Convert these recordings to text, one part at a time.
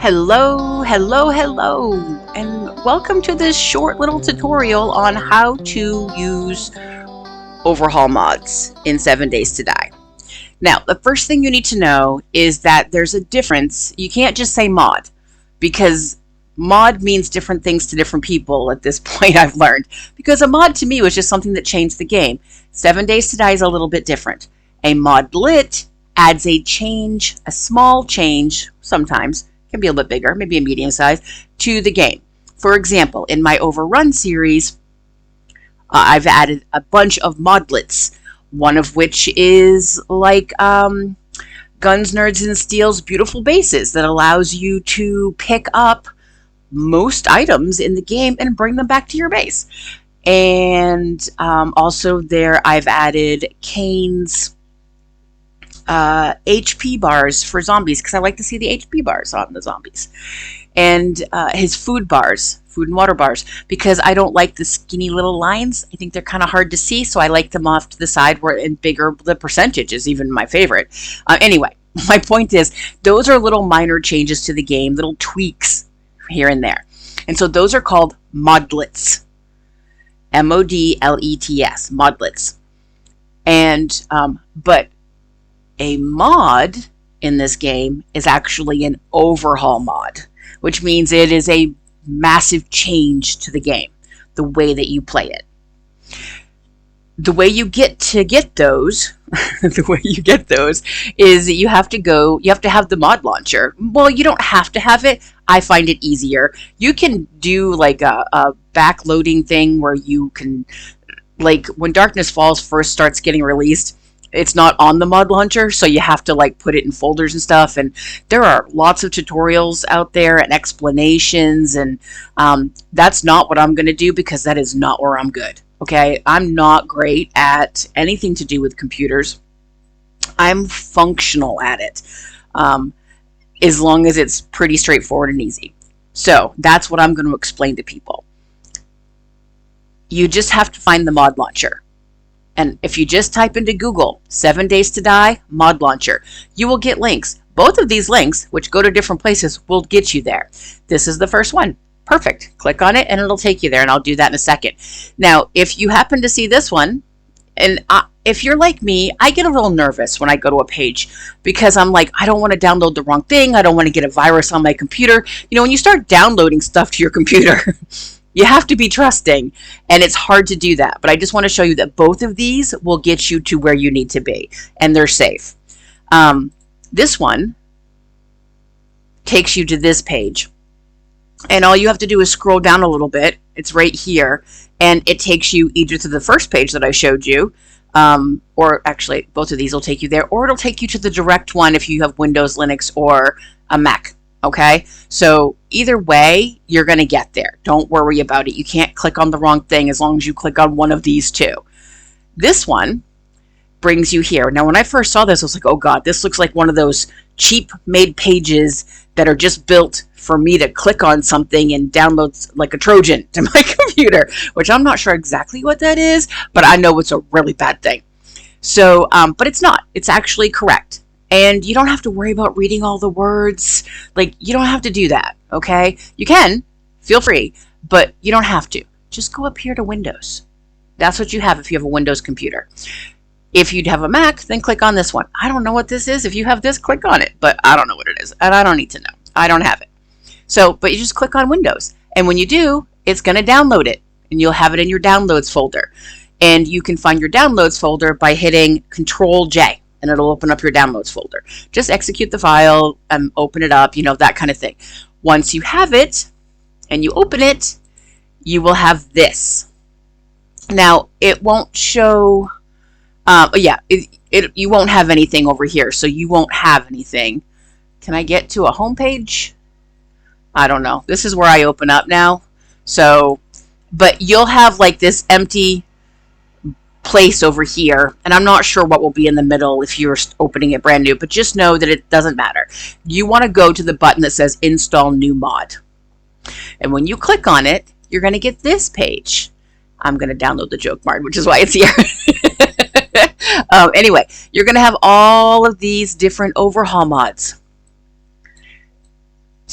Hello, hello, hello, and welcome to this short little tutorial on how to use Overhaul mods in 7 Days to Die. Now, the first thing you need to know is that there's a difference. You can't just say mod, because mod means different things to different people at this point, I've learned. Because a mod to me was just something that changed the game. 7 Days to Die is a little bit different. A modlet adds a change, a small change, sometimes, can be a little bit bigger, maybe a medium size, to the game. For example, in my Overrun series, I've added a bunch of modlets, one of which is like Guns, Nerds, and Steel's Beautiful Bases that allows you to pick up most items in the game and bring them back to your base. And also there I've added Kane's HP bars for zombies, because I like to see the HP bars on the zombies, and his food bars, food and water bars, because I don't like the skinny little lines. I think they're kind of hard to see, so I like them off to the side where and bigger. The percentage is even my favorite. Anyway, my point is those are little minor changes to the game, little tweaks here and there, and so those are called modlets. modlets, modlets. And but a mod in this game is actually an overhaul mod, which means it is a massive change to the game, the way that you play it. The way you get those, the way you get those is that you have to have the mod launcher. Well, you don't have to have it. I find it easier. You can do like a backloading thing where you can, like when Darkness Falls first starts getting released, it's not on the mod launcher, so you have to like put it in folders and stuff, and there are lots of tutorials out there and explanations, and that's not what I'm going to do, because that is not where I'm good. Okay, I'm not great at anything to do with computers. I'm functional at it, as long as it's pretty straightforward and easy. So that's what I'm going to explain to people. You just have to find the mod launcher. And if you just type into Google 7 Days to Die mod launcher, you will get links. Both of these links, which go to different places, will get you there. This is the first one. Perfect. Click on it and it'll take you there, and I'll do that in a second. Now, if you happen to see this one, and if you're like me, I get a little nervous when I go to a page, because I'm like, I don't want to download the wrong thing. I don't want to get a virus on my computer. You know, when you start downloading stuff to your computer, you have to be trusting, and it's hard to do that. But I just want to show you that both of these will get you to where you need to be, and they're safe. This one takes you to this page, and all you have to do is scroll down a little bit. It's right here, and it takes you either to the first page that I showed you, or actually both of these will take you there, or it'll take you to the direct one if you have Windows, Linux, or a Mac. Okay, so either way, you're going to get there. Don't worry about it. You can't click on the wrong thing as long as you click on one of these two. This one brings you here. Now, when I first saw this, I was like, oh God, this looks like one of those cheap made pages that are just built for me to click on something and download like a Trojan to my computer, which I'm not sure exactly what that is, but I know it's a really bad thing. So, but it's not. It's actually correct. And you don't have to worry about reading all the words. Like, you don't have to do that, okay? You can, feel free, but you don't have to. Just go up here to Windows. That's what you have if you have a Windows computer. If you'd have a Mac, then click on this one. I don't know what this is. If you have this, click on it, but I don't know what it is, and I don't need to know. I don't have it. So, but you just click on Windows, and when you do, it's going to download it, and you'll have it in your Downloads folder. And you can find your Downloads folder by hitting Control-J. And it'll open up your downloads folder. Just execute the file, open it up, you know, that kind of thing. Once you have it and you open it, you will have this. Now, it won't show, you won't have anything over here, so you won't have anything. Can I get to a home page? I don't know. This is where I open up now. So, but you'll have like this empty place over here, and I'm not sure what will be in the middle if you're opening it brand new, but just know that it doesn't matter. You want to go to the button that says install new mod, and when you click on it, you're going to get this page. I'm going to download the joke mark, which is why it's here. Anyway, you're going to have all of these different overhaul mods.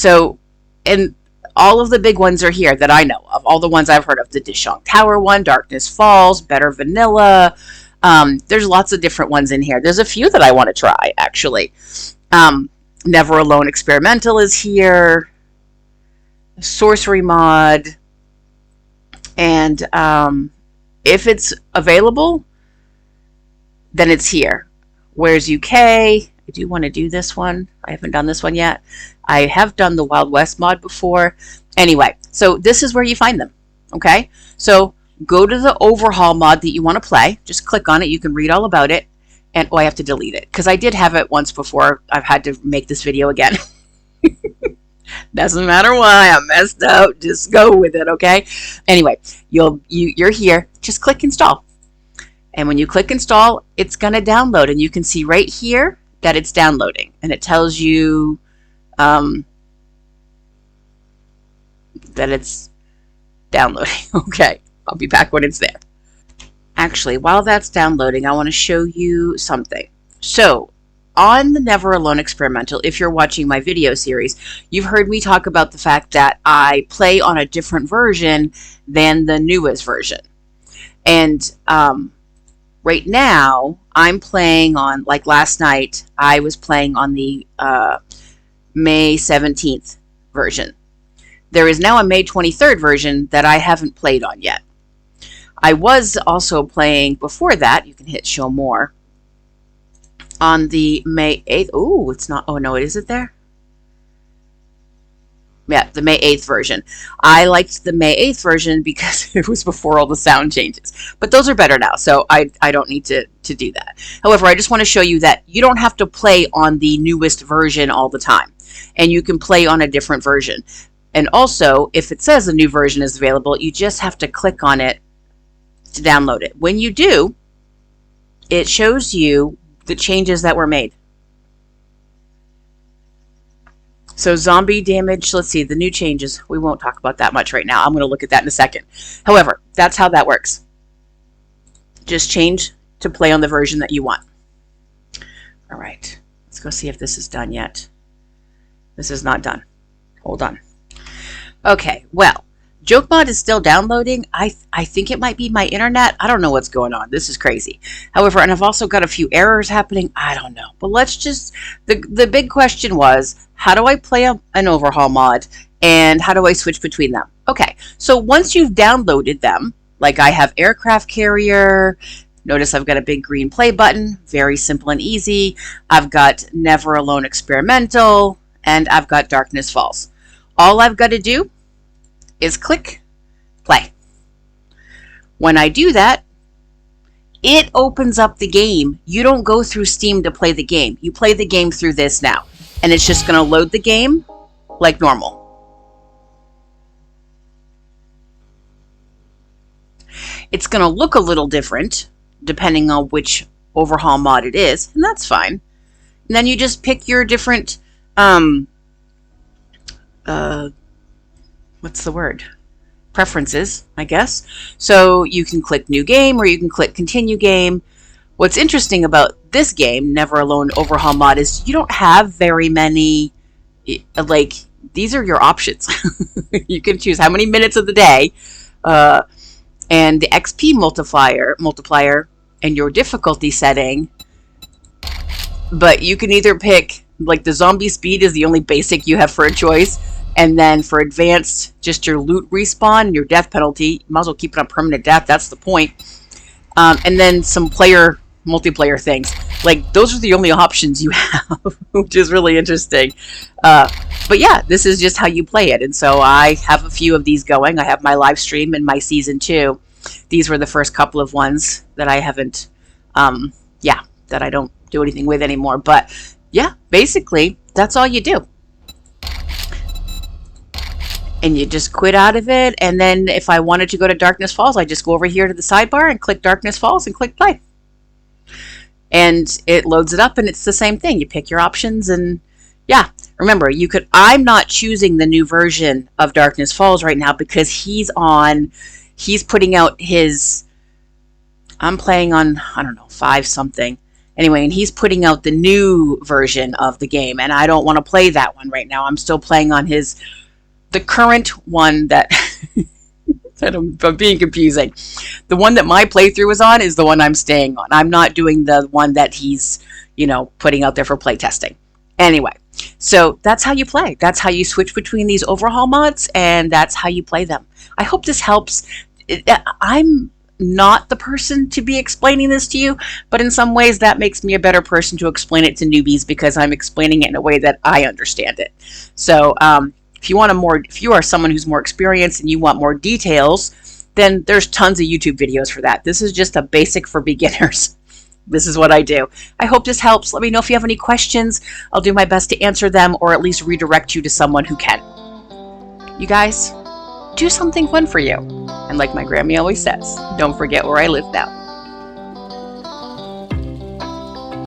So, and all of the big ones are here that I know of. All the ones I've heard of. The Dishong Tower one, Darkness Falls, Better Vanilla. There's lots of different ones in here. There's a few that I want to try, actually. Never Alone Experimental is here. Sorcery mod. And if it's available, then it's here. Where's UK? I do want to do this one. I haven't done this one yet. I have done the Wild West mod before. Anyway, so this is where you find them. Okay? So go to the Overhaul mod that you want to play. Just click on it. You can read all about it. And I have to delete it because I did have it once before. I've had to make this video again. Doesn't matter why. I messed up. Just go with it, okay? Anyway, you're here. Just click install. And when you click install, it's going to download. And you can see right here that it's downloading. And it tells you that it's downloading. Okay, I'll be back when it's there. Actually, while that's downloading, I want to show you something. So, on the Never Alone Experimental, if you're watching my video series, you've heard me talk about the fact that I play on a different version than the newest version. And right now, I'm playing on, like last night, I was playing on the May 17th version. There is now a May 23rd version that I haven't played on yet. I was also playing before that, you can hit show more, on the May 8th. Oh, it's not, oh no, is it there? Yeah, the May 8th version. I liked the May 8th version because it was before all the sound changes. But those are better now, so I don't need to do that. However, I just want to show you that you don't have to play on the newest version all the time. And you can play on a different version. And also, if it says a new version is available, you just have to click on it to download it. When you do, it shows you the changes that were made. So zombie damage, let's see, the new changes. We won't talk about that much right now. I'm going to look at that in a second. However, that's how that works. Just change to play on the version that you want. All right, let's go see if this is done yet. This is not done. Hold on. Okay, well, JokeMod is still downloading. I think it might be my internet. I don't know what's going on. This is crazy. However, and I've also got a few errors happening. I don't know. But let's just, the big question was, how do I play an Overhaul mod and how do I switch between them? Okay, so once you've downloaded them, like I have Aircraft Carrier, notice I've got a big green play button, very simple and easy. I've got Never Alone Experimental, and I've got Darkness Falls. All I've got to do is click play. When I do that, it opens up the game. You don't go through Steam to play the game. You play the game through this now. And it's just going to load the game like normal. It's going to look a little different depending on which Overhaul mod it is, and that's fine. And then you just pick your different what's the word? Preferences, I guess. So you can click New Game or you can click Continue Game. What's interesting about this game, Never Alone Overhaul mod, is you don't have very many, like, these are your options. You can choose how many minutes of the day, and the XP multiplier, and your difficulty setting. But you can either pick, like, the zombie speed is the only basic you have for a choice. And then for advanced, just your loot respawn and your death penalty. You might as well keep it on permanent death. That's the point. And then some multiplayer things. Like, those are the only options you have, which is really interesting. But yeah, this is just how you play it. And so I have a few of these going. I have my live stream and my season 2. These were the first couple of ones that I haven't, that I don't do anything with anymore. But yeah, basically, that's all you do. And you just quit out of it. And then if I wanted to go to Darkness Falls, I just go over here to the sidebar and click Darkness Falls and click play. And it loads it up and it's the same thing. You pick your options and yeah. Remember, I'm not choosing the new version of Darkness Falls right now because he's putting out his, I'm playing on, I don't know, 5 something. Anyway, and he's putting out the new version of the game, and I don't want to play that one right now. I'm still playing on the current one that I'm being confusing. The one that my playthrough is on is the one I'm staying on. I'm not doing the one that he's, putting out there for playtesting. Anyway, so that's how you play. That's how you switch between these Overhaul mods, and that's how you play them. I hope this helps. I'm not the person to be explaining this to you, but in some ways that makes me a better person to explain it to newbies because I'm explaining it in a way that I understand it. So if you are someone who's more experienced and you want more details, then there's tons of YouTube videos for that. This is just a basic for beginners. This is what I do. I hope this helps. Let me know if you have any questions. I'll do my best to answer them or at least redirect you to someone who can. You guys, do something fun for you. And like my Grammy always says, don't forget where I live now.